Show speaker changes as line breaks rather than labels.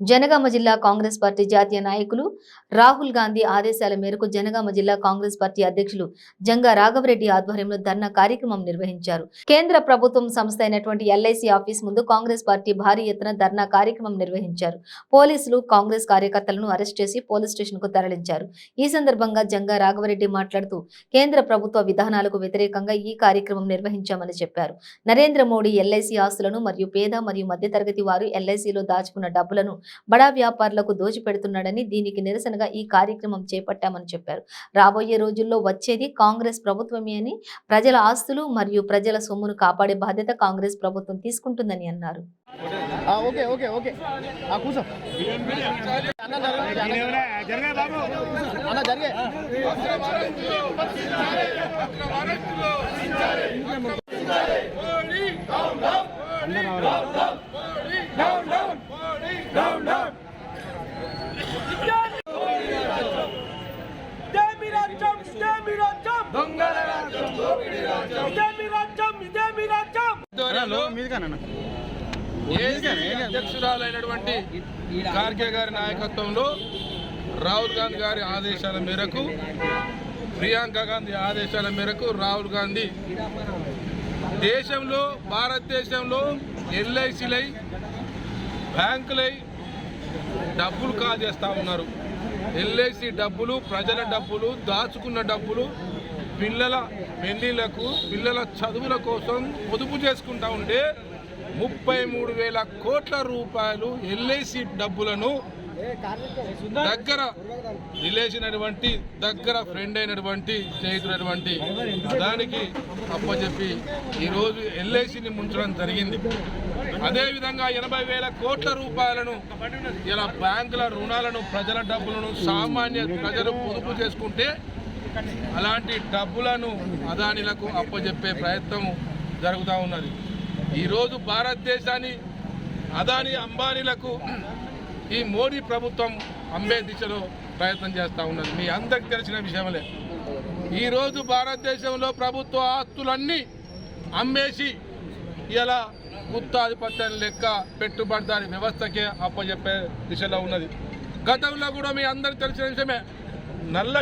జనగామ జిల్లా కాంగ్రెస్ పార్టీ జాతీయ నాయకులు రాహుల్ గాంధీ ఆదేశాల మేరకు జనగామ జిల్లా కాంగ్రెస్ పార్టీ అధ్యక్షులు జంగా రాఘవరెడ్డి ఆధ్వర్యంలో ధర్నా కార్యక్రమం నిర్వహించారు. కేంద్ర ప్రభుత్వం సంస్థ అయినటువంటి ఎల్ఐసి ఆఫీస్ ముందు కాంగ్రెస్ పార్టీ భారీ ఎత్తున ధర్నా కార్యక్రమం నిర్వహించారు. పోలీసులు కాంగ్రెస్ కార్యకర్తలను అరెస్ట్ చేసి పోలీస్ స్టేషన్ కు తరలించారు. ఈ సందర్భంగా జంగా రాఘవరెడ్డి మాట్లాడుతూ కేంద్ర ప్రభుత్వ విధానాలకు వ్యతిరేకంగా ఈ కార్యక్రమం నిర్వహించామని చెప్పారు. నరేంద్ర మోడీ ఎల్ఐసి ఆస్తులను మరియు పేద మరియు మధ్యతరగతి వారు ఎల్ఐసిలో దాచుకున్న డబ్బులను బడా వ్యాపారులకు దోచిపెడుతున్నాడని, దీనికి నిరసనగా ఈ కార్యక్రమం చేపట్టామని చెప్పారు. రాబోయే రోజుల్లో వచ్చేది కాంగ్రెస్ ప్రభుత్వమే అని, ప్రజల ఆస్తులు మరియు ప్రజల సొమ్మును కాపాడే బాధ్యత కాంగ్రెస్ ప్రభుత్వం తీసుకుంటుందని అన్నారు.
అధ్యక్షురాలైనటువంటి ఖార్గే గారి నాయకత్వంలో రాహుల్ గాంధీ గారి ఆదేశాల మేరకు, ప్రియాంక గాంధీ ఆదేశాల మేరకు రాహుల్ గాంధీ దేశంలో, భారతదేశంలో ఎల్ఐసిలై, బ్యాంకులై డబ్బులు కాజేస్తూ ఉన్నారు. ఎల్ఐసి డబ్బులు, ప్రజల డబ్బులు, దాచుకున్న డబ్బులు పిల్లల పెళ్లిళ్లకు, పిల్లల చదువుల కోసం పొదుపు చేసుకుంటా ఉంటే 33,000 కోట్ల రూపాయలు ఎల్ఐసి డబ్బులను దగ్గర రిలేషన్ అయినటువంటి, దగ్గర ఫ్రెండ్ అయినటువంటి, స్నేహితుడైనటువంటి దానికి అప్పచెప్పి ఈరోజు ఎల్ఐసిని ముంచడం జరిగింది. అదేవిధంగా 80,000 కోట్ల రూపాయలను ఇలా బ్యాంకుల రుణాలను, ప్రజల డబ్బులను సామాన్య ప్రజలు పొదుపు చేసుకుంటే అలాంటి డబ్బులను అదానీలకు అప్పచెప్పే ప్రయత్నం జరుగుతూ ఉన్నది. ఈరోజు భారతదేశాన్ని అదానీ, అంబానీలకు ఈ మోడీ ప్రభుత్వం అమ్మే దిశలో ప్రయత్నం చేస్తూ ఉన్నది. మీ అందరికి తెలిసిన విషయమే. ఈరోజు భారతదేశంలో ప్రభుత్వ ఆస్తులన్నీ అమ్మేసి ఇలా గుత్తాధిపత్యం లెక్క పెట్టుబడిదారి వ్యవస్థకే అప్పచెప్పే దిశలో ఉన్నది. గతంలో కూడా మీ అందరికి తెలిసిన విషయమే, నల్ల